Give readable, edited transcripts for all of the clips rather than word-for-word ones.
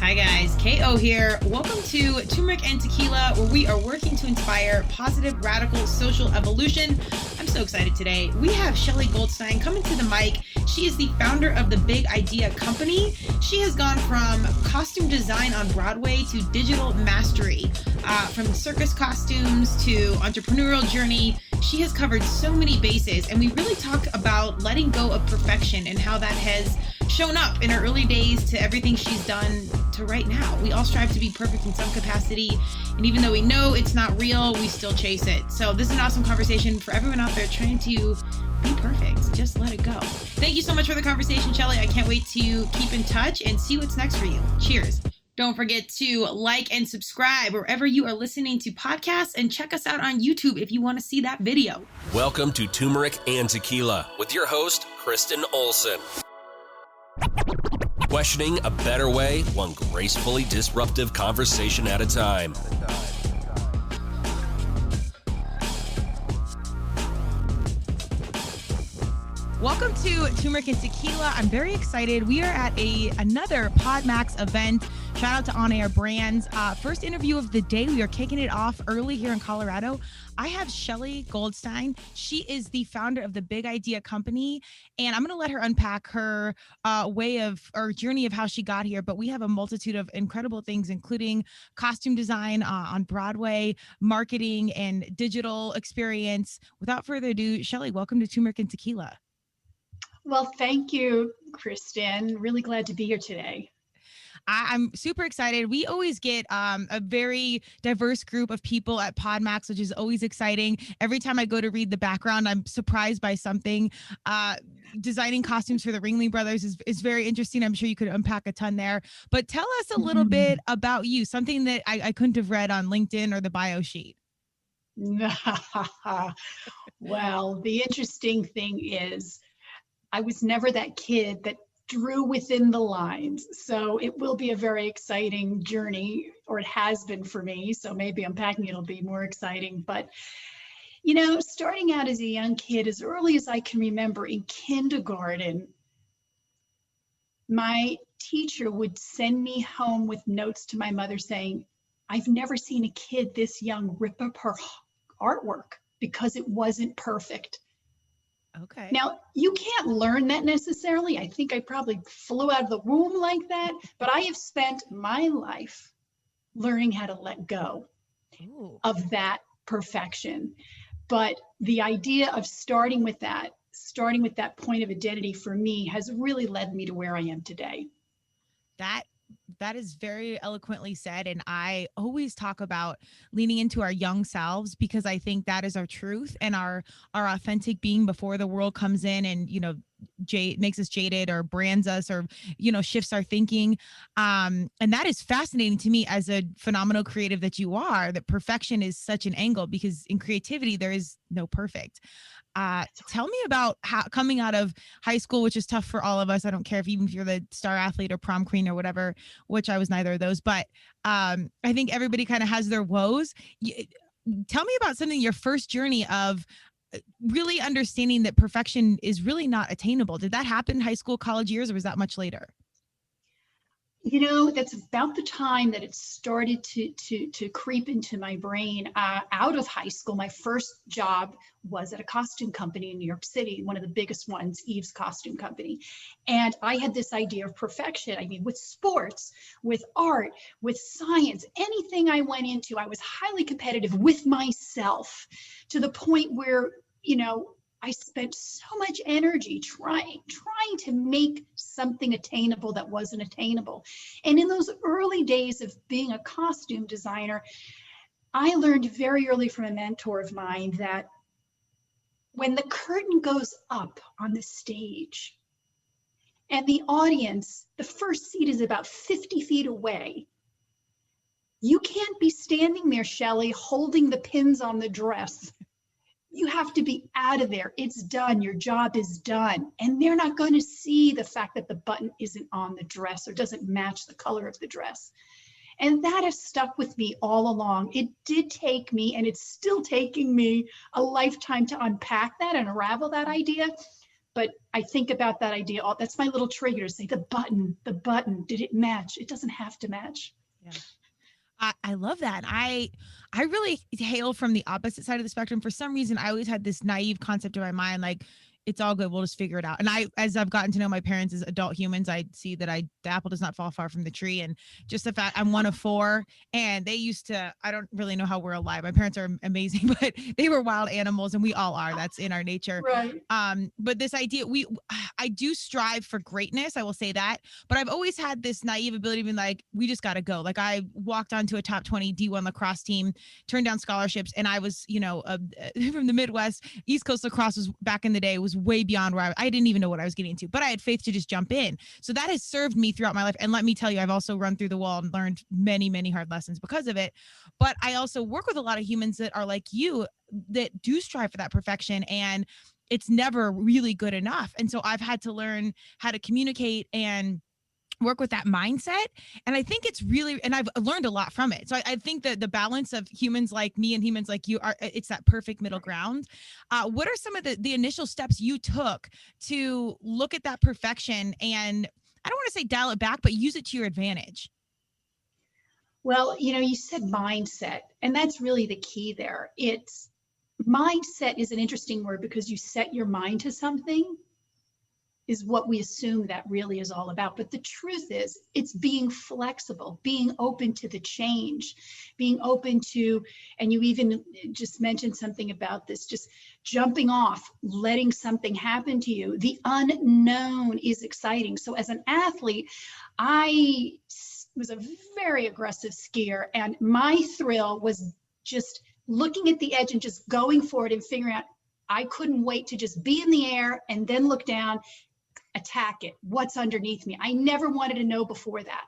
Hi guys, KO here. Welcome to Turmeric and Tequila, where we are working to inspire positive, radical social evolution. I'm so excited today. We have Shelley Goldstein coming to the mic. She is the founder of the Big Idea Company. She has gone from costume design on Broadway to digital mastery, from circus costumes to entrepreneurial journey. She has covered so many bases, and we really talk about letting go of perfection and how that has shown up in her early days to everything she's done to right now. We all strive to be perfect in some capacity, and even though we know it's not real, we still chase it. So this is an awesome conversation for everyone out there trying to be perfect. Just let it go. Thank you so much for the conversation, Shelley. I can't wait to keep in touch and see what's next for you. Cheers. Don't forget to like and subscribe wherever you are listening to podcasts, and check us out on YouTube if you want to see that video. Welcome to Turmeric and Tequila with your host, Kristen Olson. Questioning a better way, one gracefully disruptive conversation at a time. Welcome to Turmeric and Tequila. I'm very excited. We are at another PodMax event. Shout out to On Air Brands. First interview of the day. We are kicking it off early here in Colorado. I have Shelley Goldstein. She is the founder of the Big Idea Company, and I'm going to let her unpack her journey of how she got here. But we have a multitude of incredible things, including costume design on Broadway, marketing, and digital experience. Without further ado, Shelley, welcome to Turmeric and Tequila. Well, thank you, Kristen. Really glad to be here today. I'm super excited. We always get a very diverse group of people at PodMax, which is always exciting. Every time I go to read the background, I'm surprised by something. Designing costumes for the Ringling Brothers is very interesting. I'm sure you could unpack a ton there. But tell us a little bit about you, something that I couldn't have read on LinkedIn or the bio sheet. Well, the interesting thing is I was never that kid that drew within the lines. So it will be a very exciting journey, or it has been for me. So maybe unpacking it'll be more exciting. But, you know, starting out as a young kid, as early as I can remember in kindergarten, my teacher would send me home with notes to my mother saying, I've never seen a kid this young rip up her artwork because it wasn't perfect. Okay. Now, you can't learn that necessarily. I think I probably flew out of the womb like that, but I have spent my life learning how to let go of that perfection. But the idea of starting with that point of identity for me has really led me to where I am today. That is very eloquently said. And I always talk about leaning into our young selves, because I think that is our truth and our authentic being before the world comes in and, you know, makes us jaded or brands us or, you know, shifts our thinking. And that is fascinating to me as a phenomenal creative that you are, that perfection is such an angle, because in creativity, there is no perfect. Tell me about how coming out of high school, which is tough for all of us. I don't care if you're the star athlete or prom queen or whatever, which I was neither of those, but I think everybody kind of has their woes. Tell me about something, your first journey of really understanding that perfection is really not attainable. Did that happen in high school, college years, or was that much later? You know, that's about the time that it started to creep into my brain. Out of high school, my first job was at a costume company in New York City, one of the biggest ones, Eve's Costume Company. And I had this idea of perfection. I mean, with sports, with art, with science, anything I went into, I was highly competitive with myself, to the point where, you know, I spent so much energy trying to make something attainable that wasn't attainable. And in those early days of being a costume designer, I learned very early from a mentor of mine that when the curtain goes up on the stage and the audience, the first seat is about 50 feet away, you can't be standing there, Shelley, holding the pins on the dress. You have to be out of there. It's done. Your job is done. And they're not going to see the fact that the button isn't on the dress or doesn't match the color of the dress. And that has stuck with me all along. It did take me, and it's still taking me, a lifetime to unpack that and unravel that idea. But I think about that idea. That's my little trigger to say the button, did it match? It doesn't have to match. Yeah. I love that. I really hail from the opposite side of the spectrum. For some reason, I always had this naive concept in my mind, like, it's all good. We'll just figure it out. And as I've gotten to know my parents as adult humans, I see that the apple does not fall far from the tree. And just the fact I'm one of four, and they used to, I don't really know how we're alive. My parents are amazing, but they were wild animals, and we all are. That's in our nature. Right. But this idea, I do strive for greatness. I will say that, but I've always had this naive ability of being like, we just got to go. Like, I walked onto a top 20 D1 lacrosse team, turned down scholarships. And I was, from the Midwest. East Coast lacrosse was back in the day, was way beyond where I didn't even know what I was getting into, but I had faith to just jump in. So that has served me throughout my life. And let me tell you, I've also run through the wall and learned many, many hard lessons because of it. But I also work with a lot of humans that are like you, that do strive for that perfection, and it's never really good enough. And so I've had to learn how to communicate and work with that mindset. And I think it's really, and I've learned a lot from it. So I think that the balance of humans like me and humans like you it's that perfect middle ground. What are some of the initial steps you took to look at that perfection and, I don't want to say dial it back, but use it to your advantage? Well, you said mindset, and that's really the key there. Mindset is an interesting word because you set your mind to something is what we assume that really is all about. But the truth is, it's being flexible, being open to the change, being open to, and you even just mentioned something about this, just jumping off, letting something happen to you. The unknown is exciting. So as an athlete, I was a very aggressive skier, and my thrill was just looking at the edge and just going for it and figuring out, I couldn't wait to just be in the air and then look down, attack it. What's underneath me? I never wanted to know before that.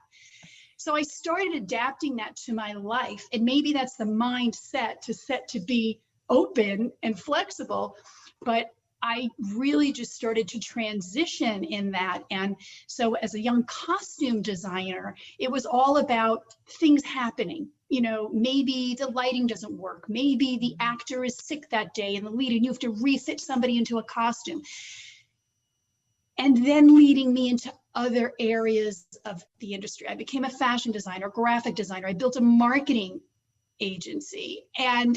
So I started adapting that to my life. And maybe that's the mindset to be open and flexible. But I really just started to transition in that. And so as a young costume designer, it was all about things happening. Maybe the lighting doesn't work. Maybe the actor is sick that day and the lead, and you have to refit somebody into a costume. And then leading me into other areas of the industry. I became a fashion designer, graphic designer. I built a marketing agency. And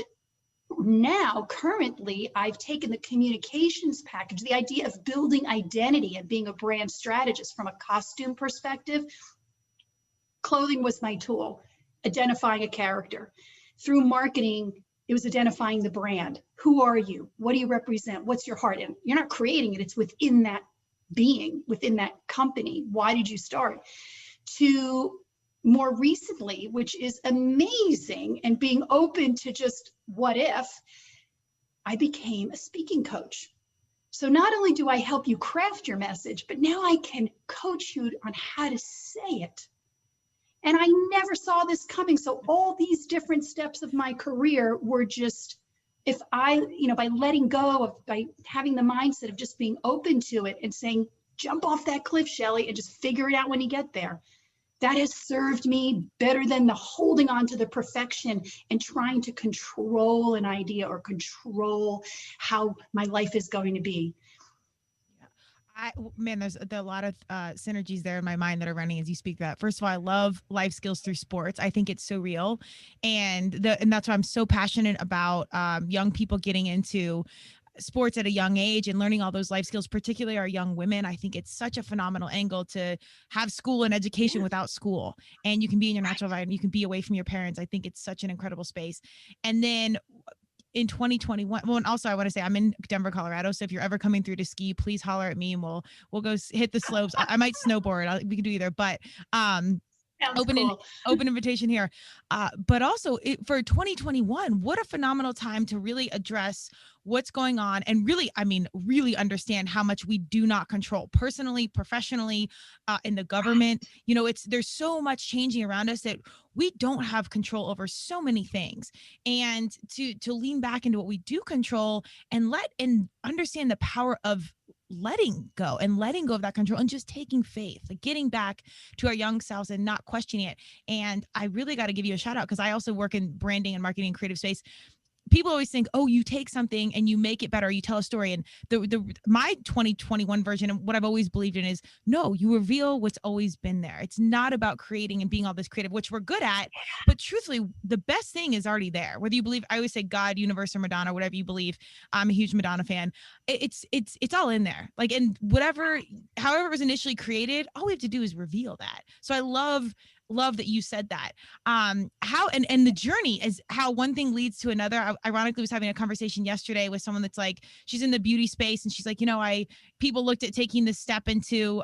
now, currently, I've taken the communications package, the idea of building identity and being a brand strategist from a costume perspective. Clothing was my tool, identifying a character. Through marketing, it was identifying the brand. Who are you? What do you represent? What's your heart? And you're not creating it, it's within that being, within that company. Why did you start? To more recently, which is amazing, and being open to just what if, I became a speaking coach. So not only do I help you craft your message, but now I can coach you on how to say it. And I never saw this coming. So all these different steps of my career were just, if I, by letting go by having the mindset of just being open to it and saying, jump off that cliff, Shelley, and just figure it out when you get there. That has served me better than the holding on to the perfection and trying to control an idea or control how my life is going to be. There's a lot of synergies there in my mind that are running as you speak that. First of all, I love life skills through sports. I think it's so real. And that's why I'm so passionate about young people getting into sports at a young age and learning all those life skills, particularly our young women. I think it's such a phenomenal angle to have school and education without school. And you can be in your natural environment, you can be away from your parents. I think it's such an incredible space. And then in 2021, well, and also I want to say I'm in Denver, Colorado. So if you're ever coming through to ski, please holler at me and we'll go hit the slopes. I might snowboard. We can do either, but open invitation here. But also for 2021, what a phenomenal time to really address what's going on and really understand how much we do not control personally, professionally, in the government. There's so much changing around us that we don't have control over so many things, and to lean back into what we do control and understand the power of letting go of that control and just taking faith, like getting back to our young selves and not questioning it. And I really got to give you a shout out because I also work in branding and marketing and creative space. people always think, oh, you take something and you make it better, you tell a story. And my 2021 version of what I've always believed in is, no, you reveal what's always been there. It's not about creating and being all this creative, which we're good at, but truthfully, the best thing is already there. Whether you believe, I always say God, universe, or Madonna, whatever you believe. I'm a huge Madonna fan. It's all in there. Like, and whatever, however it was initially created, all we have to do is reveal that. So I love that you said that. How and the journey is how one thing leads to another. I ironically was having a conversation yesterday with someone that's like, she's in the beauty space, and she's like, people looked at taking this step into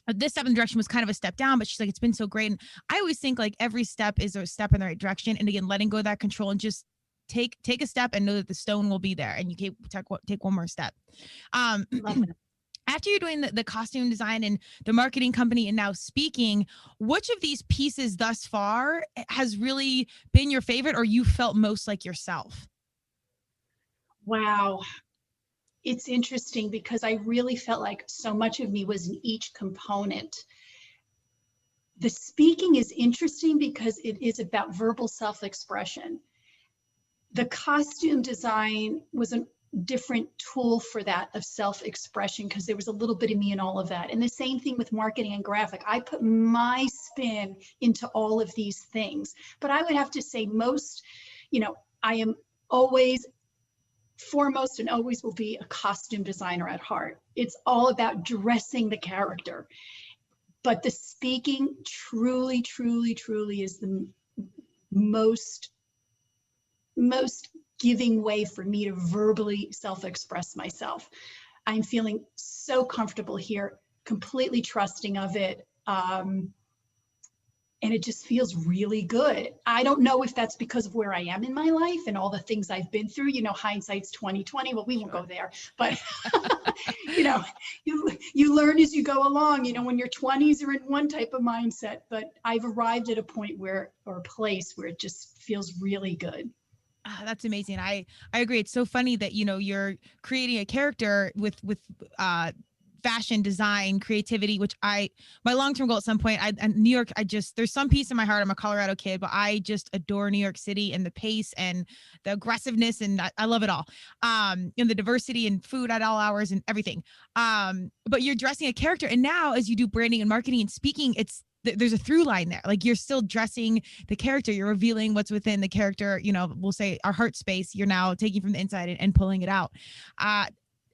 this step in the direction was kind of a step down, but she's like, it's been so great. And I always think like every step is a step in the right direction. And again, letting go of that control and just take a step and know that the stone will be there, and you take one more step. Love it. After you're doing the costume design and the marketing company and now speaking, which of these pieces thus far has really been your favorite, or you felt most like yourself? Wow. It's interesting because I really felt like so much of me was in each component. The speaking is interesting because it is about verbal self-expression. The costume design was a different tool for that of self-expression because there was a little bit of me in all of that. And the same thing with marketing and graphic. I put my spin into all of these things. But I would have to say most, I am always foremost and always will be a costume designer at heart. It's all about dressing the character. But the speaking truly, truly, truly is the most giving way for me to verbally self-express myself. I'm feeling so comfortable here, completely trusting of it. And it just feels really good. I don't know if that's because of where I am in my life and all the things I've been through. Hindsight's 20/20. Well, we won't go there, but you learn as you go along. When your 20s are in one type of mindset, but I've arrived at a point or a place where it just feels really good. That's amazing. I agree. It's so funny that, you're creating a character with fashion design, creativity, which my long-term goal at some point, New York, there's some peace in my heart. I'm a Colorado kid, but I just adore New York City and the pace and the aggressiveness. And I love it all. And the diversity and food at all hours and everything. But you're dressing a character. And now as you do branding and marketing and speaking, there's a through line there. Like, you're still dressing the character. You're revealing what's within the character. We'll say our heart space. You're now taking from the inside and pulling it out.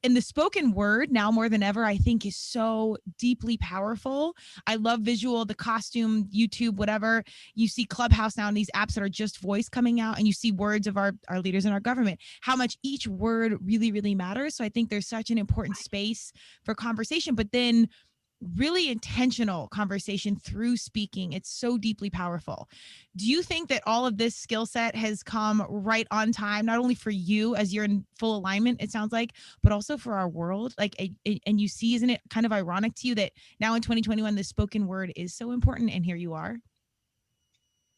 And the spoken word now more than ever, I think, is so deeply powerful. I love visual, the costume, YouTube, whatever. You see Clubhouse now and these apps that are just voice coming out, and you see words of our leaders in our government, how much each word really, really matters. So I think there's such an important space for conversation, but then really intentional conversation through speaking. It's so deeply powerful. Do you think that all of this skill set has come right on time, not only for you as you're in full alignment, it sounds like, but also for our world? Like, and you see, isn't it kind of ironic to you that now in 2021, the spoken word is so important, and here you are?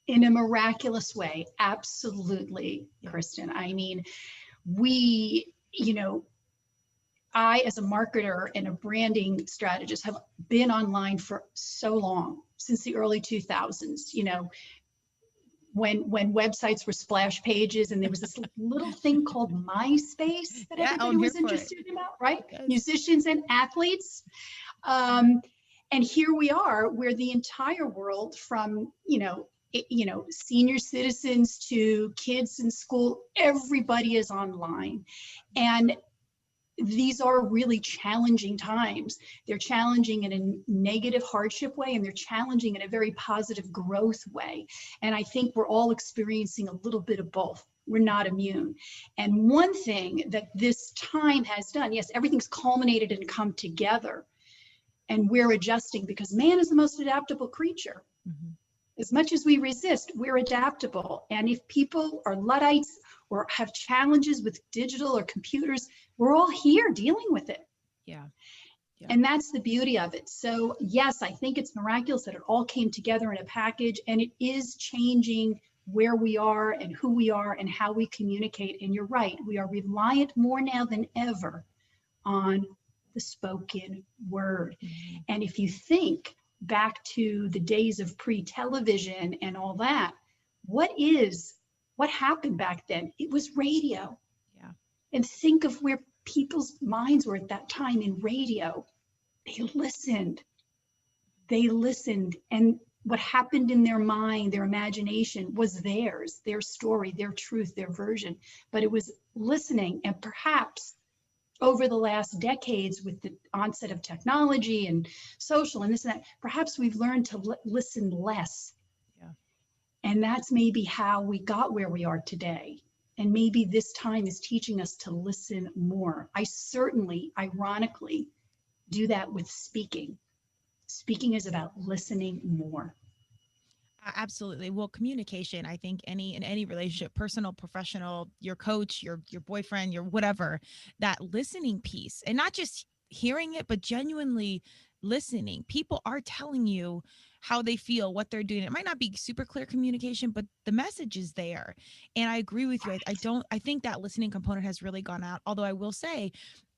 In a miraculous way. Absolutely, Kristen. I mean, I, as a marketer and a branding strategist, have been online for so long, since the early 2000s, when websites were splash pages, and there was this little thing called MySpace that everybody was interested about, right? Yes. Musicians and athletes. And here we are, where the entire world, from, senior citizens to kids in school, everybody is online. And these are really challenging times. They're challenging in a negative hardship way, and they're challenging in a very positive growth way. And I think we're all experiencing a little bit of both. We're not immune. And one thing that this time has done, yes, everything's culminated and come together, and we're adjusting, because man is the most adaptable creature. Mm-hmm. As much as we resist, we're adaptable. And if people are Luddites or have challenges with digital or computers, we're all here dealing with it. Yeah. And that's the beauty of it. So yes, I think it's miraculous that it all came together in a package, and it is changing where we are and who we are and how we communicate. And you're right, we are reliant more now than ever on the spoken word. Mm-hmm. And if you think back to the days of pre-television and all that, what is what happened back then? It was radio. Yeah. And think of where people's minds were at that time in radio. They listened. They listened. And what happened in their mind, their imagination was theirs, their story, their truth, their version. But it was listening. And perhaps over the last decades, with the onset of technology and social and this and that, perhaps we've learned to listen less. Yeah. And that's maybe how we got where we are today. And maybe this time is teaching us to listen more. I certainly, ironically, do that with speaking. Speaking is about listening more. Absolutely. Well, communication, I think in any relationship, personal, professional, your coach, your boyfriend, your whatever, that listening piece, and not just hearing it, but genuinely listening. People are telling you how they feel, what they're doing. It might not be super clear communication, but the message is there. And I agree with you. I think that listening component has really gone out. Although I will say,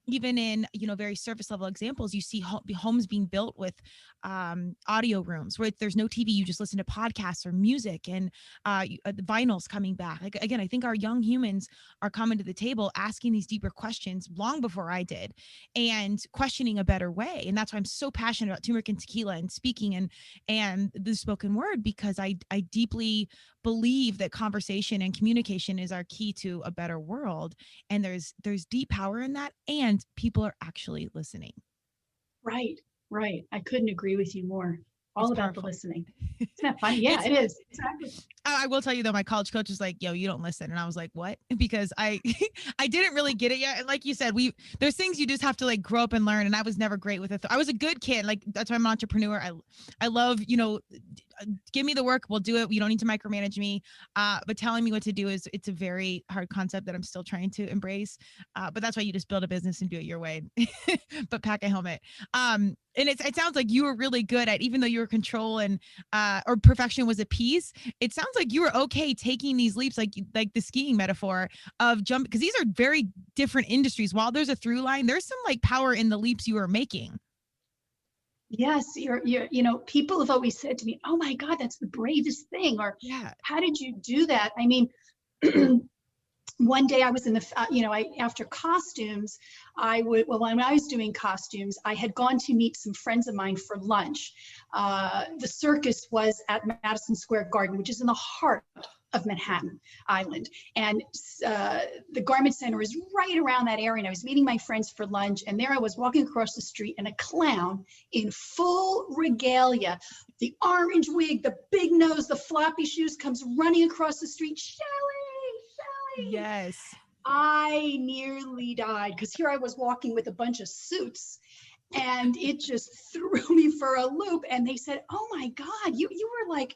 even in, very surface level examples, you see homes being built with audio rooms where there's no TV. You just listen to podcasts or music, and the vinyl's coming back. Like, again, I think our young humans are coming to the table asking these deeper questions long before I did, and questioning a better way. And that's why I'm so passionate about turmeric and tequila and speaking and the spoken word, because I deeply believe that conversation and communication is our key to a better world. And there's deep power in that, and people are actually listening. Right. I couldn't agree with you more. All about the listening. Isn't that funny? Yeah, it is. Exactly. I will tell you though, my college coach was like, yo, you don't listen. And I was like, what? Because I didn't really get it yet. And like you said, there's things you just have to like grow up and learn. And I was never great with it. I was a good kid. Like, that's why I'm an entrepreneur. I love, give me the work. We'll do it. You don't need to micromanage me. But telling me what to do it's a very hard concept that I'm still trying to embrace. But that's why you just build a business and do it your way, but pack a helmet. And it sounds like you were really good at, even though you were control and, or perfection was a piece. It sounds like you were okay taking these leaps, like the skiing metaphor of jump, because these are very different industries. While there's a through line, there's some like power in the leaps you are making. Yes, people have always said to me, "Oh my God, that's the bravest thing," or yeah, "How did you do that?" I mean, one day I was in the, after costumes, when I was doing costumes, I had gone to meet some friends of mine for lunch. The circus was at Madison Square Garden, which is in the heart of Manhattan Island. And the garment center is right around that area. And I was meeting my friends for lunch. And there I was walking across the street, and a clown in full regalia, the orange wig, the big nose, the floppy shoes, comes running across the street. Shelley! Yes. I nearly died, because here I was walking with a bunch of suits, and it just threw me for a loop. And they said, "Oh my God, you were like,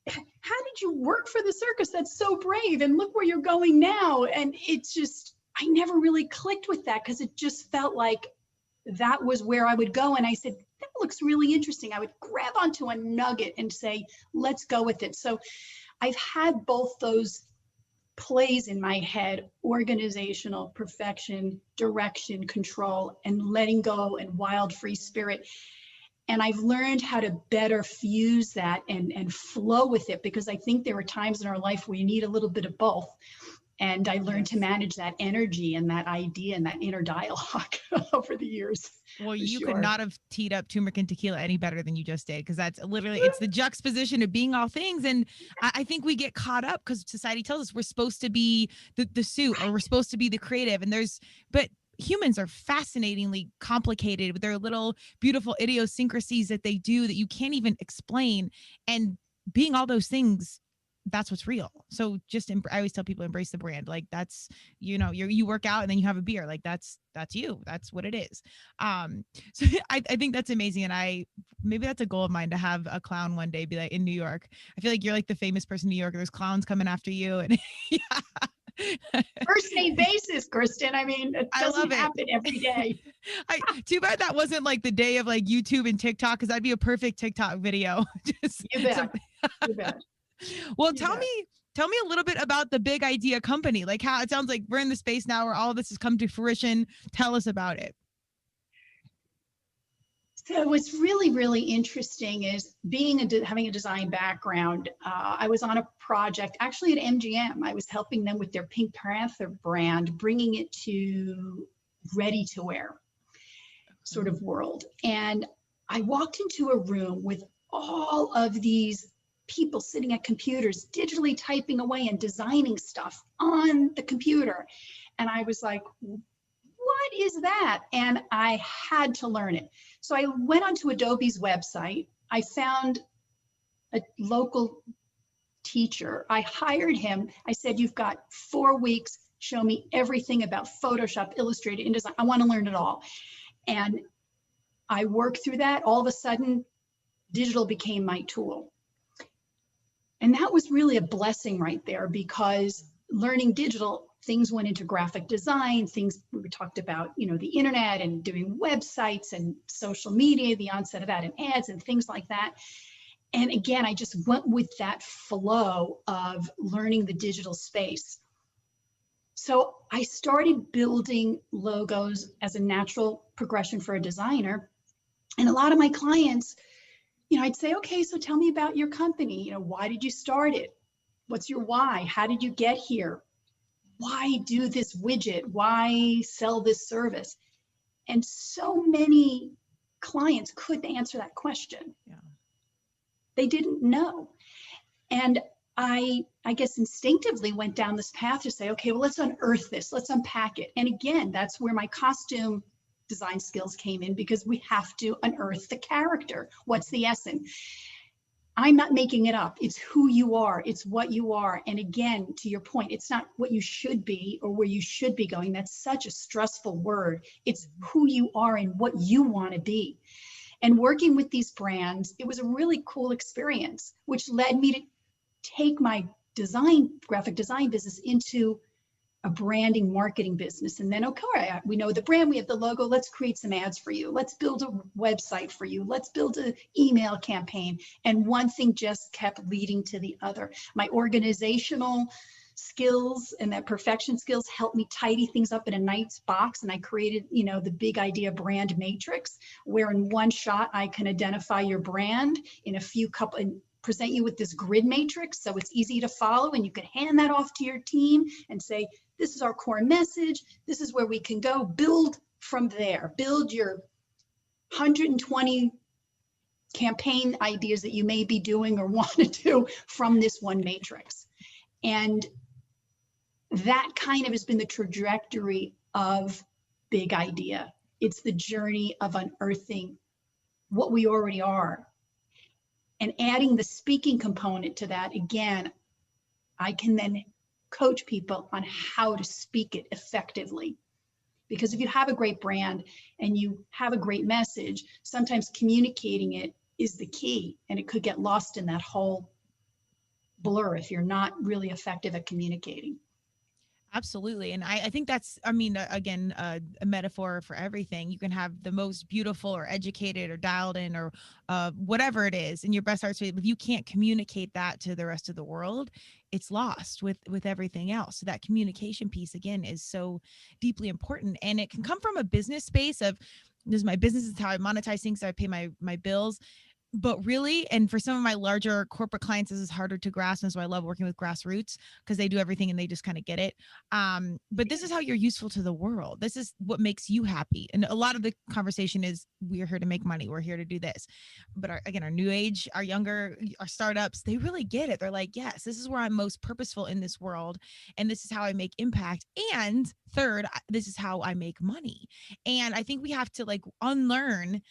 how did you work for the circus? That's so brave. And look where you're going now." And it's just, I never really clicked with that, because it just felt like that was where I would go. And I said, that looks really interesting. I would grab onto a nugget and say, let's go with it. So I've had both those plays in my head: organizational, perfection, direction, control, and letting go, and wild free spirit. And I've learned how to better fuse that and flow with it, because I think there are times in our life where you need a little bit of both. And I learned to manage that energy and that idea and that inner dialogue over the years. Well, you could not have teed up turmeric and tequila any better than you just did, because that's literally, it's the juxtaposition of being all things. And I think we get caught up because society tells us we're supposed to be the suit, or we're supposed to be the creative. And but humans are fascinatingly complicated with their little beautiful idiosyncrasies that they do that you can't even explain. And being all those things, that's what's real. So just, I always tell people, embrace the brand. Like, that's, you work out and then you have a beer. Like, that's you. That's what it is. So I think that's amazing. And maybe that's a goal of mine, to have a clown one day be like in New York. I feel like you're like the famous person in New York. There's clowns coming after you. And yeah. First name basis, Kristen. I mean, it doesn't happen every day. Too bad that wasn't like the day of like YouTube and TikTok, because that'd be a perfect TikTok video. You bet. You bet. Well, tell me a little bit about the Big Idea Company. Like, how it sounds like we're in the space now where all of this has come to fruition. Tell us about it. So what's really, really interesting is having a design background. I was on a project actually at MGM. I was helping them with their Pink Panther brand, bringing it to ready to wear sort of world. And I walked into a room with all of these people sitting at computers, digitally typing away and designing stuff on the computer. And I was like, what is that? And I had to learn it. So I went onto Adobe's website. I found a local teacher. I hired him. I said, you've got 4 weeks. Show me everything about Photoshop, Illustrator, InDesign. I want to learn it all. And I worked through that. All of a sudden, digital became my tool. And that was really a blessing right there, because learning digital, things went into graphic design, things we talked about, the internet and doing websites and social media, the onset of that and ads and things like that. And again, I just went with that flow of learning the digital space. So I started building logos as a natural progression for a designer. And a lot of my clients, I'd say, okay, so tell me about your company. Why did you start it? What's your why? How did you get here? Why do this widget? Why sell this service? And so many clients couldn't answer that question. Yeah. They didn't know. And I guess instinctively went down this path to say, okay, well, let's unearth this. Let's unpack it. And again, that's where my costume design skills came in, because we have to unearth the character. What's the essence? I'm not making it up. It's who you are. It's what you are. And again, to your point, it's not what you should be or where you should be going. That's such a stressful word. It's who you are and what you want to be. And working with these brands, it was a really cool experience, which led me to take my graphic design business into a branding marketing business. And then, okay, we know the brand, we have the logo, let's create some ads for you. Let's build a website for you. Let's build an email campaign. And one thing just kept leading to the other. My organizational skills and that perfection skills helped me tidy things up in a nice box. And I created, the big idea brand matrix, where in one shot, I can identify your brand in a few and present you with this grid matrix. So it's easy to follow, and you can hand that off to your team and say, this is our core message. This is where we can go. Build from there. Build your 120 campaign ideas that you may be doing or want to do from this one matrix. And that kind of has been the trajectory of Big Idea. It's the journey of unearthing what we already are. And adding the speaking component to that, again, I can then coach people on how to speak it effectively. Because if you have a great brand and you have a great message, sometimes communicating it is the key, and it could get lost in that whole blur if you're not really effective at communicating. Absolutely. And I think that's, again, a metaphor for everything. You can have the most beautiful or educated or dialed in or whatever it is in your best art, if you can't communicate that to the rest of the world, it's lost with everything else. So that communication piece, again, is so deeply important. And it can come from a business space of, this is my business, is how I monetize things, so I pay my bills. But really, and for some of my larger corporate clients, this is harder to grasp. And so I love working with grassroots, because they do everything and they just kind of get it. But this is how you're useful to the world. This is what makes you happy. And a lot of the conversation is, we're here to make money. We're here to do this. But our new age, our younger, our startups, they really get it. They're like, yes, this is where I'm most purposeful in this world. And this is how I make impact. And third, this is how I make money. And I think we have to unlearn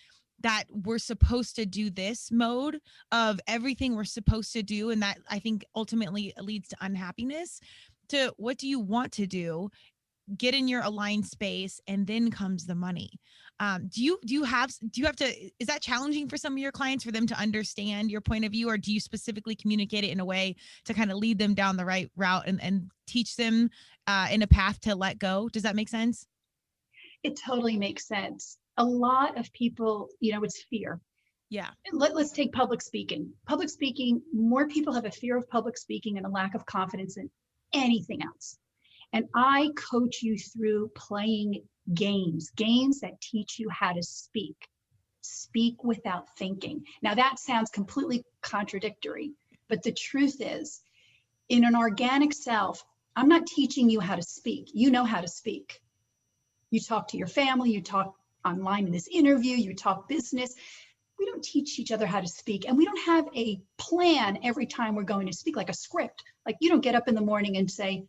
that we're supposed to do this mode of everything we're supposed to do. And that, I think, ultimately leads to unhappiness, to what do you want to do, get in your aligned space, and then comes the money. Do you have to, is that challenging for some of your clients, for them to understand your point of view, or do you specifically communicate it in a way to kind of lead them down the right route and teach them in a path to let go? Does that make sense? It totally makes sense. A lot of people, it's fear. Yeah. Let's take public speaking. Public speaking, more people have a fear of public speaking and a lack of confidence than anything else. And I coach you through playing games that teach you how to speak. speak without thinking. Now that sounds completely contradictory, but the truth is, in an organic self, I'm not teaching you how to speak. You know how to speak. You talk to your family, you talk online in this interview, you talk business. We don't teach each other how to speak, and we don't have a plan every time we're going to speak, like a script. Like you don't get up in the morning and say,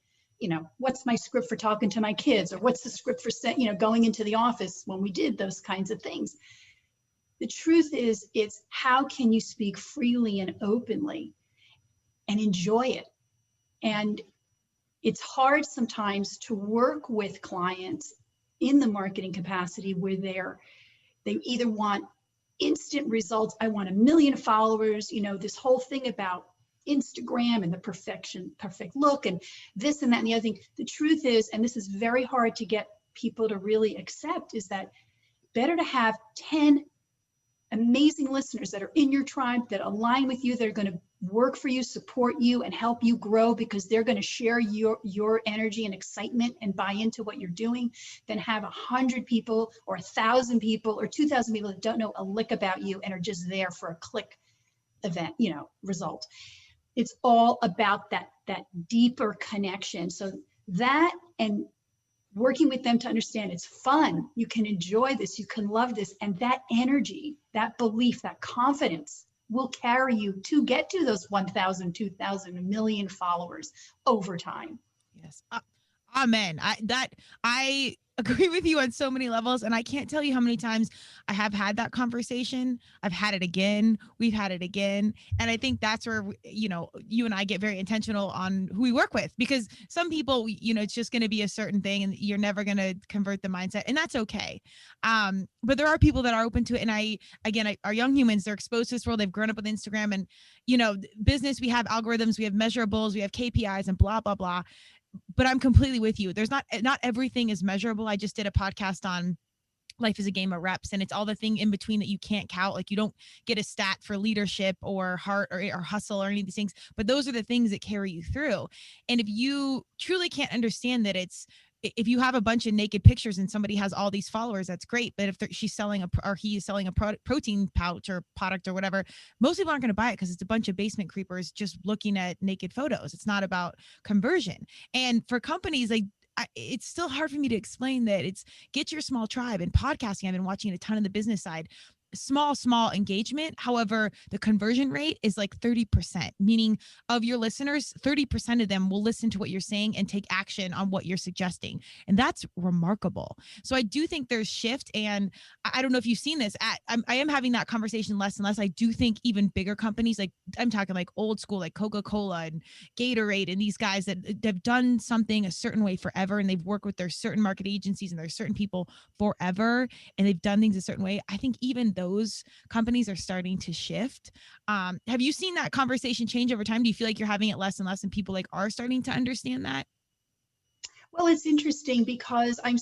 what's my script for talking to my kids, or what's the script for going into the office when we did those kinds of things. The truth is, it's how can you speak freely and openly and enjoy it. And it's hard sometimes to work with clients in the marketing capacity where they either want instant results. I want 1 million followers, this whole thing about Instagram and the perfect look and this and that and the other thing. The truth is, and this is very hard to get people to really accept, is that better to have 10 amazing listeners that are in your tribe, that align with you, that are going to work for you, support you, and help you grow because they're going to share your energy and excitement and buy into what you're doing, than have 100 people or 1,000 people or 2,000 people that don't know a lick about you and are just there for a click event, result. It's all about that deeper connection. So that, and working with them to understand it's fun, you can enjoy this, you can love this, and that energy, that belief, that confidence will carry you to get to those 1,000, 2,000, 1 million followers over time. Yes. Amen. I agree with you on so many levels, and I can't tell you how many times I have had that conversation. I've had it again. We've had it again. And I think that's where, you and I get very intentional on who we work with, because some people, it's just going to be a certain thing and you're never going to convert the mindset, and that's okay. But there are people that are open to it. And our young humans, they're exposed to this world. They've grown up with Instagram and, business, we have algorithms, we have measurables, we have KPIs and blah, blah, blah. But I'm completely with you. There's not everything is measurable. I just did a podcast on life is a game of reps, and it's all the thing in between that you can't count. Like you don't get a stat for leadership or heart or hustle or any of these things, but those are the things that carry you through. And if you truly can't understand that, if you have a bunch of naked pictures and somebody has all these followers, that's great. But if he's selling a protein pouch or product or whatever, most people aren't going to buy it because it's a bunch of basement creepers just looking at naked photos. It's not about conversion. And for companies, it's still hard for me to explain that. It's get your small tribe. And podcasting, I've been watching a ton of the business side. Small engagement. However, the conversion rate is like 30%, meaning of your listeners, 30% of them will listen to what you're saying and take action on what you're suggesting. And that's remarkable. So I do think there's shift. And I don't know if you've seen this. I am having that conversation less and less. I do think even bigger companies, like I'm talking like old school, like Coca-Cola and Gatorade and these guys that have done something a certain way forever, and they've worked with their certain market agencies and there's certain people forever, and they've done things a certain way. I think even those companies are starting to shift. Have you seen that conversation change over time? Do you feel like you're having it less and less and people are starting to understand that? Well, it's interesting because I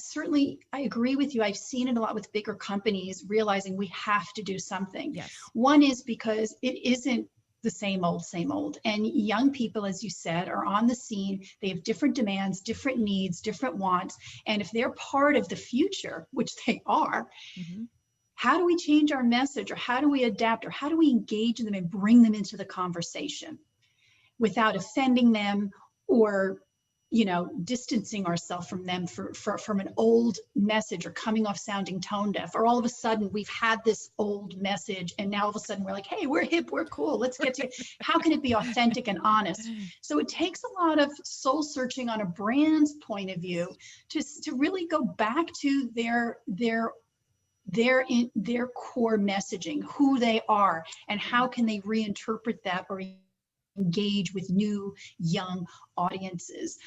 agree with you. I've seen it a lot with bigger companies realizing we have to do something. Yes. One is because it isn't the same old. And young people, as you said, are on the scene. They have different demands, different needs, different wants. And if they're part of the future, which they are, mm-hmm. How do we change our message, or how do we adapt, or how do we engage them and bring them into the conversation without offending them or, distancing ourselves from them from an old message, or coming off sounding tone deaf, or all of a sudden we've had this old message and now all of a sudden we're like, hey, we're hip, we're cool, let's get to it. How can it be authentic and honest? So it takes a lot of soul searching on a brand's point of view to really go back to their core messaging, who they are, and how can they reinterpret that or engage with new young audiences,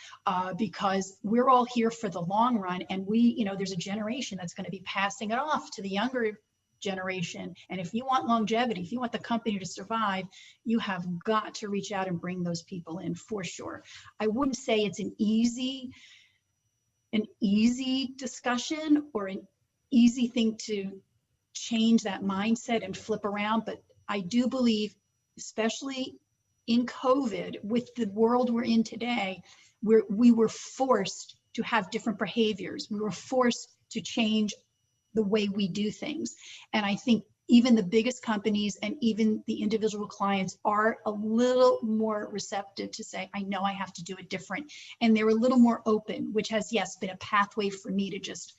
because we're all here for the long run, and there's a generation that's going to be passing it off to the younger generation. And if you want longevity, if you want the company to survive, you have got to reach out and bring those people in for sure. I wouldn't say it's an easy discussion or an easy thing to change that mindset and flip around. But I do believe, especially in COVID, with the world we're in today, we were forced to have different behaviors. We were forced to change the way we do things. And I think even the biggest companies and even the individual clients are a little more receptive to say, I know I have to do it different. And they're a little more open, which has, yes, been a pathway for me to just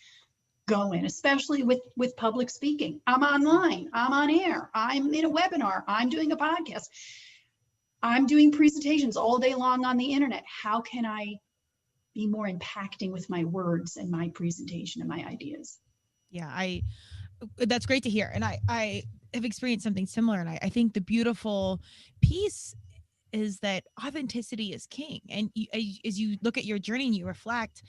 go in, especially with public speaking. I'm online, I'm on air, I'm in a webinar, I'm doing a podcast, I'm doing presentations all day long on the internet. How can I be more impacting with my words and my presentation and my ideas? Yeah, that's great to hear. And I have experienced something similar. And I think the beautiful piece is that authenticity is king. And as you look at your journey and you reflect,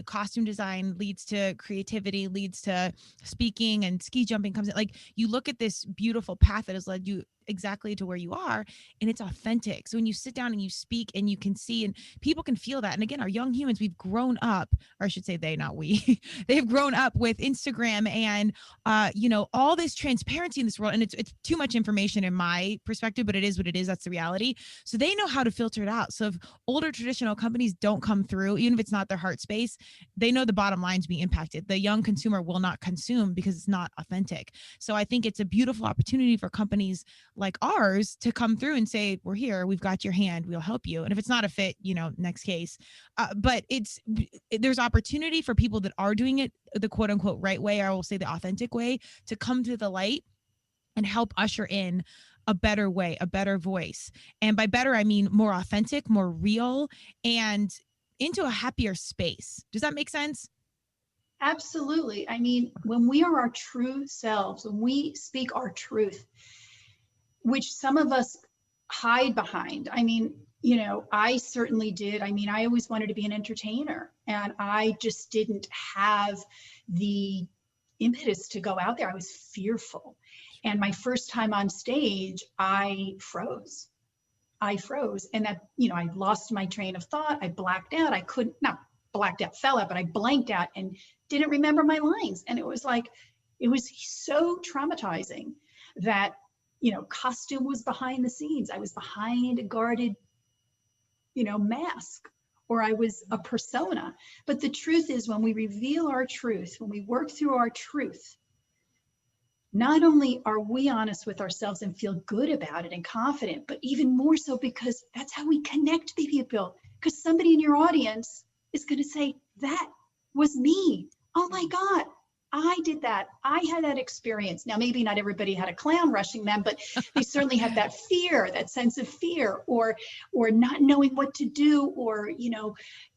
costume design leads to creativity, leads to speaking, and ski jumping comes in. Like, you look at this beautiful path that has led you exactly to where you are, and it's authentic. So when you sit down and you speak and you can see, and people can feel that. And again, our young humans, we've grown up, or I should say they, not we, they've grown up with Instagram and, all this transparency in this world. And it's too much information in my perspective, but it is what it is. That's the reality. So they know how to filter it out. So if older traditional companies don't come through, even if it's not their heart space, they know the bottom line's being impacted. The young consumer will not consume because it's not authentic. So I think it's a beautiful opportunity for companies like ours to come through and say, we're here, we've got your hand, we'll help you. And if it's not a fit, next case. But there's opportunity for people that are doing it the quote unquote right way, or I will say the authentic way, to come to the light and help usher in a better way, a better voice. And by better, I mean more authentic, more real, and into a happier space. Does that make sense? Absolutely. I mean, when we are our true selves, when we speak our truth, which some of us hide behind. I mean, I certainly did. I mean, I always wanted to be an entertainer, and I just didn't have the impetus to go out there. I was fearful. And my first time on stage, I froze. And that, I lost my train of thought. I blacked out. I couldn't, not blacked out, fell out, but I blanked out and didn't remember my lines. And it was so traumatizing that, costume was behind the scenes. I was behind a guarded, mask, or I was a persona. But the truth is, when we reveal our truth, when we work through our truth, not only are we honest with ourselves and feel good about it and confident, but even more so because that's how we connect with people. Because somebody in your audience is going to say, that was me. Oh my God, I did that. I had that experience. Now, maybe not everybody had a clown rushing them, but they certainly had that fear, that sense of fear, or not knowing what to do, or,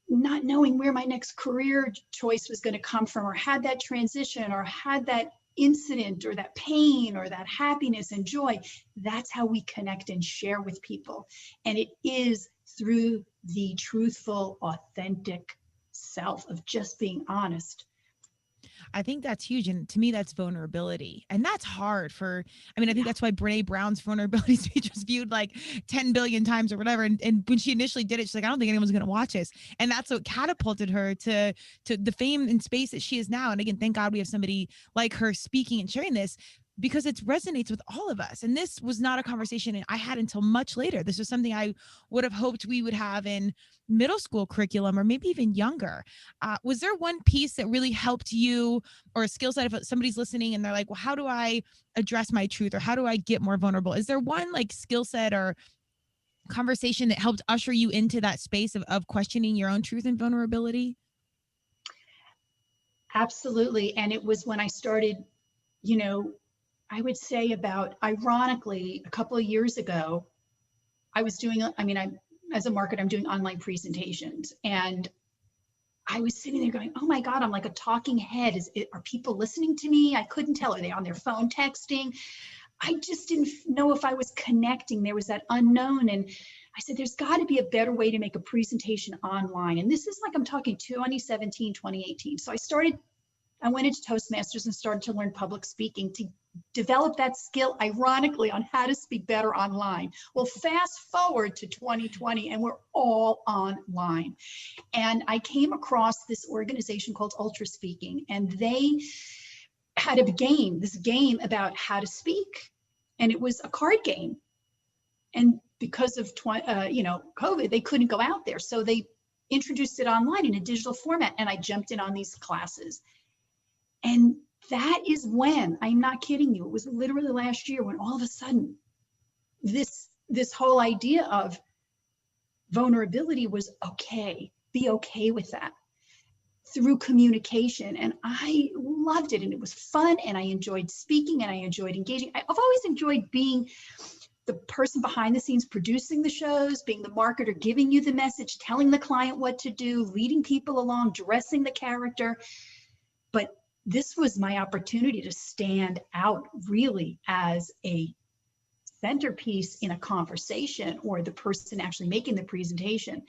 not knowing where my next career choice was going to come from, or had that transition, or had that incident, or that pain, or that happiness and joy. That's how we connect and share with people. And it is through the truthful, authentic self of just being honest. I think that's huge. And to me, that's vulnerability. And that's hard I think that's why Brene Brown's vulnerability speech was viewed like 10 billion times or whatever. And when she initially did it, she's like, I don't think anyone's going to watch this. And that's what catapulted her to the fame and space that she is now. And again, thank God we have somebody like her speaking and sharing this, because it resonates with all of us. And this was not a conversation I had until much later. This was something I would have hoped we would have in middle school curriculum, or maybe even younger. Was there one piece that really helped you, or a skill set, if somebody's listening and they're like, well, how do I address my truth, or how do I get more vulnerable? Is there one like skill set or conversation that helped usher you into that space of questioning your own truth and vulnerability? Absolutely. And it was when I started, I would say about, ironically, a couple of years ago, I was doing, as a marketer, I'm doing online presentations. And I was sitting there going, oh my God, I'm like a talking head. Are people listening to me? I couldn't tell. Are they on their phone texting? I just didn't know if I was connecting. There was that unknown. And I said, there's got to be a better way to make a presentation online. And this is like, I'm talking 2017, 2018. So I went into Toastmasters and started to learn public speaking to develop that skill, ironically, on how to speak better online. Well, fast forward to 2020 and we're all online. And I came across this organization called Ultra Speaking, and they had this game about how to speak. And it was a card game. And because of COVID, they couldn't go out there. So they introduced it online in a digital format, and I jumped in on these classes. And that is when, I'm not kidding you, it was literally last year when all of a sudden this whole idea of vulnerability was okay. Be okay with that through communication. And I loved it. And it was fun. And I enjoyed speaking and I enjoyed engaging. I've always enjoyed being the person behind the scenes, producing the shows, being the marketer, giving you the message, telling the client what to do, leading people along, dressing the character. But this was my opportunity to stand out really as a centerpiece in a conversation or the person actually making the presentation.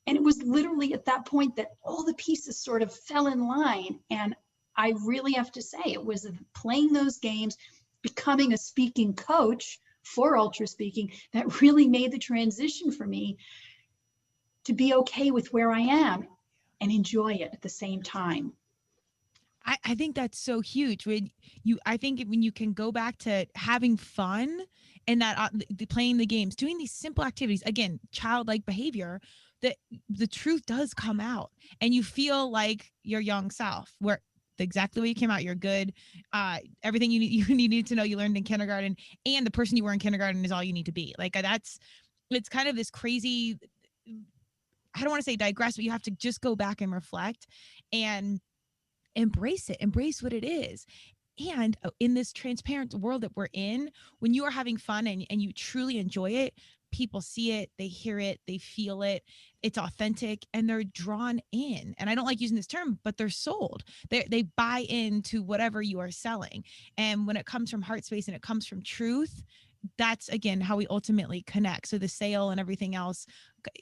And it was literally at that point that all the pieces sort of fell in line. And I really have to say, it was playing those games, becoming a speaking coach for ultra speaking, that really made the transition for me to be okay with where I am and enjoy it at the same time. I think that's so huge. I think when you can go back to having fun and that playing the games, doing these simple activities, again, childlike behavior, that the truth does come out and you feel like your young self, where exactly the way you came out, you're good. Everything you needed to know, you learned in kindergarten, and the person you were in kindergarten is all you need to be. Like it's kind of this crazy, I don't want to say digress, but you have to just go back and reflect and embrace it, embrace what it is. And in this transparent world that we're in, when you are having fun and you truly enjoy it, people see it, they hear it, they feel it, it's authentic, and they're drawn in. And I don't like using this term, but they're sold. They buy into whatever you are selling. And when it comes from heart space and it comes from truth, that's again how we ultimately connect. So the sale and everything else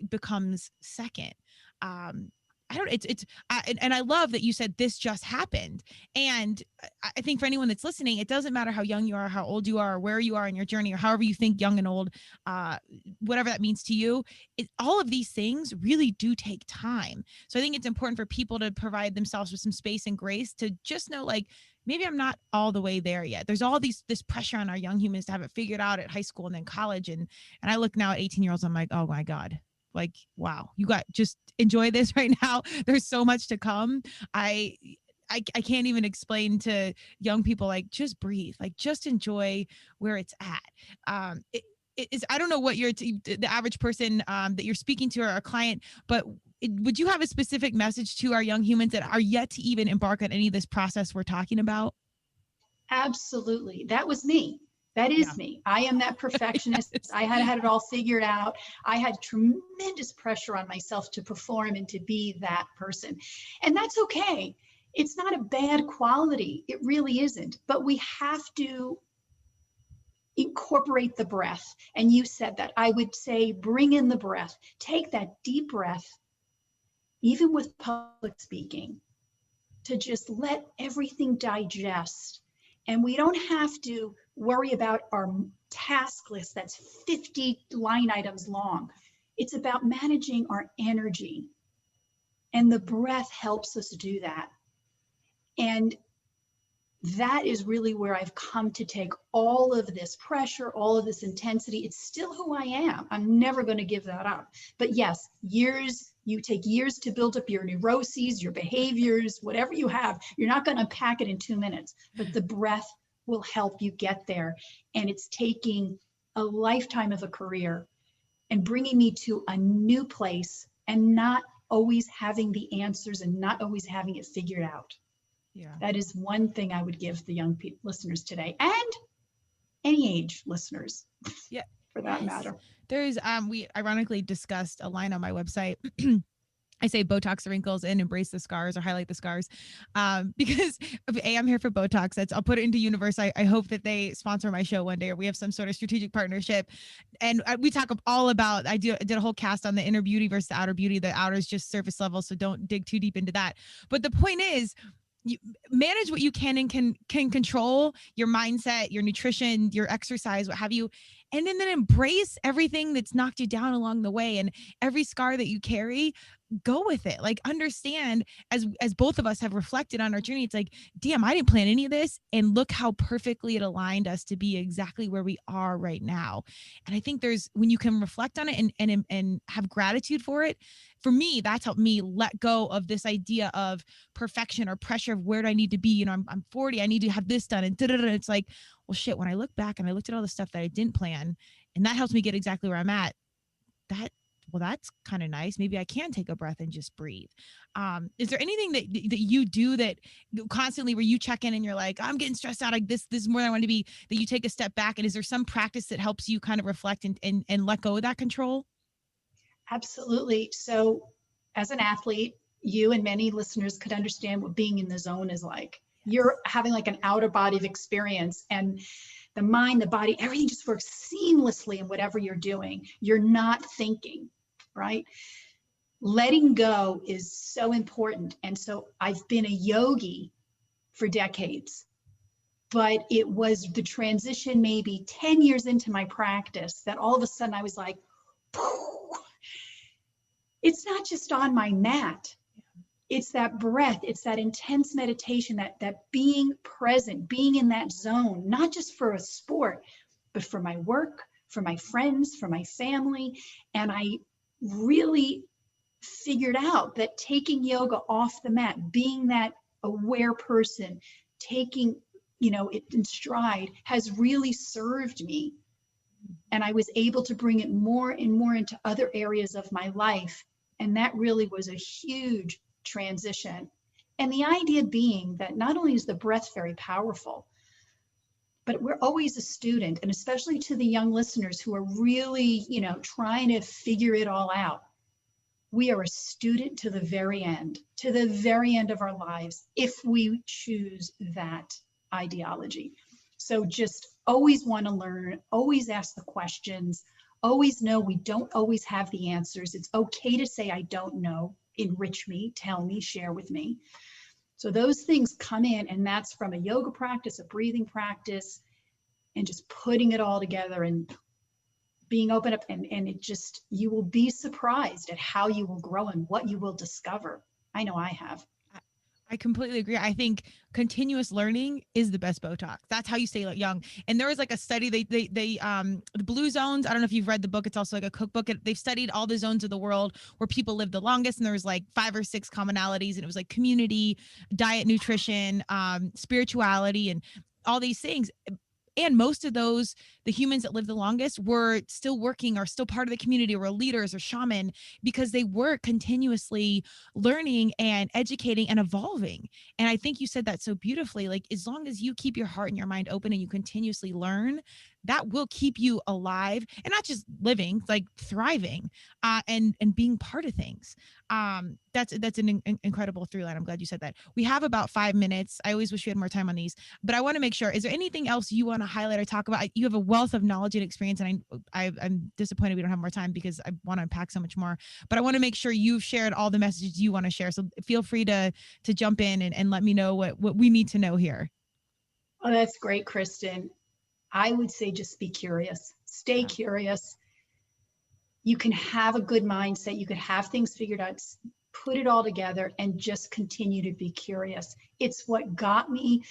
becomes second. And I love that you said this just happened. And I think for anyone that's listening, it doesn't matter how young you are, how old you are, or where you are in your journey, or however you think young and old, whatever that means to you, all of these things really do take time. So I think it's important for people to provide themselves with some space and grace to just know, like, maybe I'm not all the way there yet. There's all this pressure on our young humans to have it figured out at high school and then college. And I look now at 18-year-olds, I'm like, oh my God. Like, wow, you just enjoy this right now. There's so much to come. I can't even explain to young people, like, just breathe, like, just enjoy where it's at. It is, I don't know what the average person that you're speaking to or a client, but would you have a specific message to our young humans that are yet to even embark on any of this process we're talking about? Absolutely. That was me. That is me. I am that perfectionist. Yes. I had it all figured out. I had tremendous pressure on myself to perform and to be that person. And that's okay. It's not a bad quality. It really isn't. But we have to incorporate the breath. And you said that. I would say bring in the breath. Take that deep breath, even with public speaking, to just let everything digest. And we don't have to worry about our task list that's 50 line items long. It's about managing our energy. And the breath helps us do that. And that is really where I've come to take all of this pressure, all of this intensity. It's still who I am. I'm never going to give that up. But yes, you take years to build up your neuroses, your behaviors, whatever you have. You're not going to unpack it in 2 minutes, but the breath will help you get there. And it's taking a lifetime of a career and bringing me to a new place and not always having the answers and not always having it figured out. Yeah. That is one thing I would give the young listeners today, and any age listeners. Yeah. For that matter. There's we ironically discussed a line on my website. I say Botox the wrinkles and embrace the scars, or highlight the scars, because I'm here for Botox. I'll put it into universe. I hope that they sponsor my show one day, or we have some sort of strategic partnership. And we talk all about, I did a whole cast on the inner beauty versus the outer beauty. The outer is just surface level, so don't dig too deep into that. But the point is, you manage what you can and can control: your mindset, your nutrition, your exercise, what have you, and then embrace everything that's knocked you down along the way. And every scar that you carry, go with it. Like, understand, as both of us have reflected on our journey, it's like, damn, I didn't plan any of this, and look how perfectly it aligned us to be exactly where we are right now. And I think there's, when you can reflect on it and have gratitude for it, for me, that's helped me let go of this idea of perfection or pressure of where do I need to be. You know, I'm 40, I need to have this done, and da-da-da. It's like, well, shit, when I look back and I looked at all the stuff that I didn't plan, and that helps me get exactly where I'm at, that, well, that's kind of nice. Maybe I can take a breath and just breathe. Is there anything that you do that constantly, where you check in and you're like, I'm getting stressed out, like this is more than I want to be, that you take a step back? And is there some practice that helps you kind of reflect and let go of that control? Absolutely. So as an athlete, you and many listeners could understand what being in the zone is like. You're having like an outer body of experience, and the mind, the body, everything just works seamlessly in whatever you're doing. You're not thinking, right? Letting go is so important. And so I've been a yogi for decades, but it was the transition maybe 10 years into my practice that all of a sudden I was like, it's not just on my mat. It's that breath, it's that intense meditation, that being present, being in that zone, not just for a sport, but for my work, for my friends, for my family. And I really figured out that taking yoga off the mat, being that aware person, taking, it in stride, has really served me. And I was able to bring it more and more into other areas of my life. And that really was a huge transition. And the idea being that not only is the breath very powerful, but we're always a student, and especially to the young listeners who are really, trying to figure it all out. We are a student to the very end of our lives, if we choose that ideology. So just always want to learn, always ask the questions, always know we don't always have the answers. It's okay to say, I don't know, enrich me, tell me, share with me. So those things come in, and that's from a yoga practice, a breathing practice, and just putting it all together and being open up, and it just, you will be surprised at how you will grow and what you will discover. I know I have. I completely agree. I think continuous learning is the best Botox. That's how you stay young. And there was like a study, the blue zones. I don't know if you've read the book. It's also like a cookbook. They've studied all the zones of the world where people live the longest. And there was like 5 or 6 commonalities. And it was like community, diet, nutrition, spirituality, and all these things. And most of those, the humans that live the longest, were still working or still part of the community, or were leaders or shaman, because they were continuously learning and educating and evolving. And I think you said that so beautifully. Like, as long as you keep your heart and your mind open and you continuously learn, that will keep you alive, and not just living, like thriving, and being part of things. That's an incredible through line. I'm glad you said that. We have about 5 minutes. I always wish we had more time on these, but I want to make sure, is there anything else you want to highlight or talk about? You have a wealth of knowledge and experience, and I'm disappointed we don't have more time, because I want to unpack so much more, but I want to make sure you've shared all the messages you want to share. So feel free to jump in and let me know what we need to know here. Oh, that's great, Kristen. I would say just be curious. Stay curious. You can have a good mindset. You could have things figured out, put it all together, and just continue to be curious. It's what got me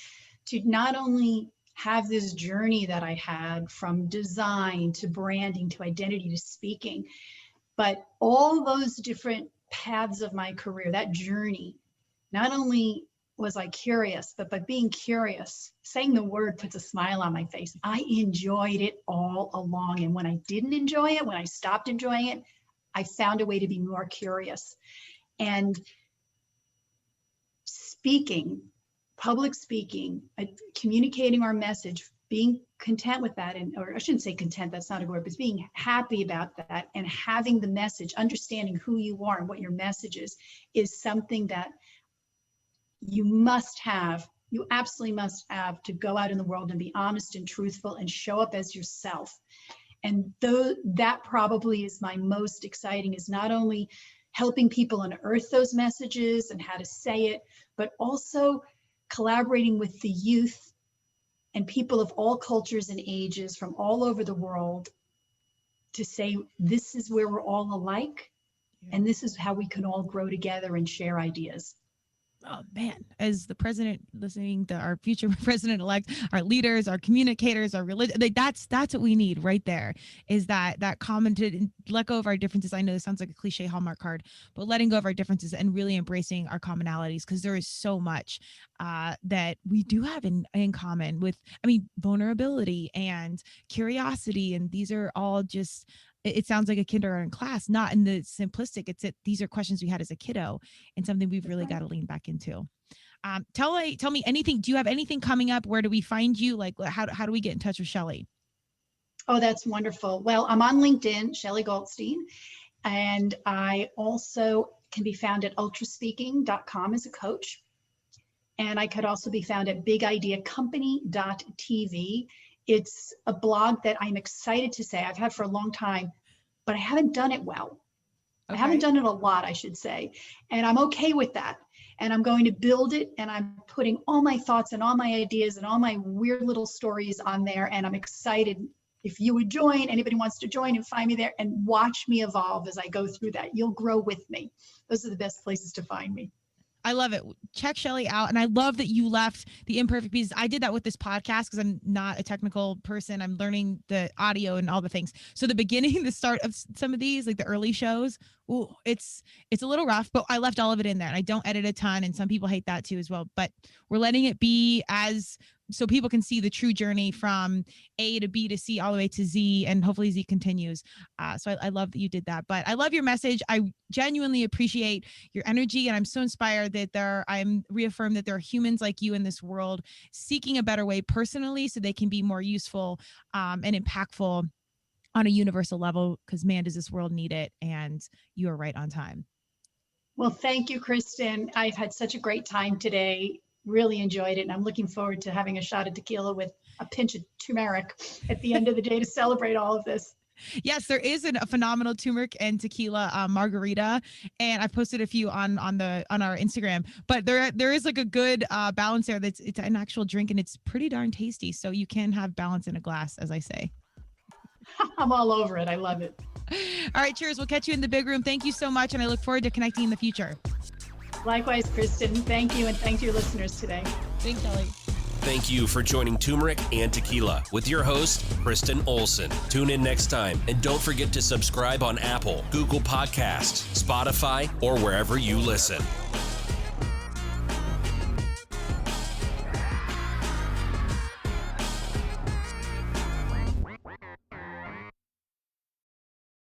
to not only have this journey that I had, from design to branding to identity to speaking, but all those different paths of my career, that journey, not only was I curious, but by being curious, saying the word puts a smile on my face. I enjoyed it all along. And when I didn't enjoy it, when I stopped enjoying it, I found a way to be more curious. And speaking, public speaking, communicating our message, being content with that, or I shouldn't say content, that's not a word, but being happy about that, and having the message, understanding who you are and what your message is something that you must have, you absolutely must have, to go out in the world and be honest and truthful and show up as yourself. And that probably is my most exciting, is not only helping people unearth those messages and how to say it, but also collaborating with the youth and people of all cultures and ages from all over the world to say, this is where we're all alike. And this is how we can all grow together and share ideas. Oh man, as the president listening to our future president-elect, our leaders, our communicators, our religion, that's what we need right there, is that commented and let go of our differences. I know this sounds like a cliche Hallmark card, but letting go of our differences and really embracing our commonalities, because there is so much that we do have in common with, vulnerability and curiosity. And these are all just, it sounds like a kindergarten class, not in the simplistic. These are questions we had as a kiddo and something we've really got to lean back into. Tell me anything. Do you have anything coming up? Where do we find you? Like, how do we get in touch with Shelley? Oh, that's wonderful. Well, I'm on LinkedIn, Shelley Goldstein, and I also can be found at ultraspeaking.com as a coach. And I could also be found at bigideacompany.tv. It's a blog that I'm excited to say I've had for a long time, but I haven't done it well. Okay. I haven't done it a lot, I should say. And I'm okay with that. And I'm going to build it, and I'm putting all my thoughts and all my ideas and all my weird little stories on there. And I'm excited if you would join, anybody wants to join and find me there and watch me evolve as I go through that. You'll grow with me. Those are the best places to find me. I love it. Check Shelley out. And I love that you left the imperfect pieces. I did that with this podcast because I'm not a technical person. I'm learning the audio and all the things. So the beginning, the start of some of these, like the early shows, ooh, it's a little rough, but I left all of it in there, and I don't edit a ton. And some people hate that too as well, but we're letting it be so people can see the true journey from A to B to C all the way to Z, and hopefully Z continues. So I love that you did that, but I love your message. I genuinely appreciate your energy, and I'm so inspired that I'm reaffirmed that there are humans like you in this world seeking a better way personally so they can be more useful and impactful on a universal level, because man, does this world need it. And you are right on time. Well, thank you, Kristen. I've had such a great time today. Really enjoyed it. And I'm looking forward to having a shot of tequila with a pinch of turmeric at the end of the day to celebrate all of this. Yes, there is a phenomenal turmeric and tequila margarita, and I've posted a few on our Instagram. But there is like a good balance there. It's an actual drink, and it's pretty darn tasty. So you can have balance in a glass, as I say. I'm all over it. I love it. All right, cheers. We'll catch you in the big room. Thank you so much, and I look forward to connecting in the future. Likewise, Kristen. Thank you, and thank your listeners today. Thanks, Shelley. Thank you for joining Turmeric and Tequila with your host, Kristen Olson. Tune in next time, and don't forget to subscribe on Apple, Google Podcasts, Spotify, or wherever you listen.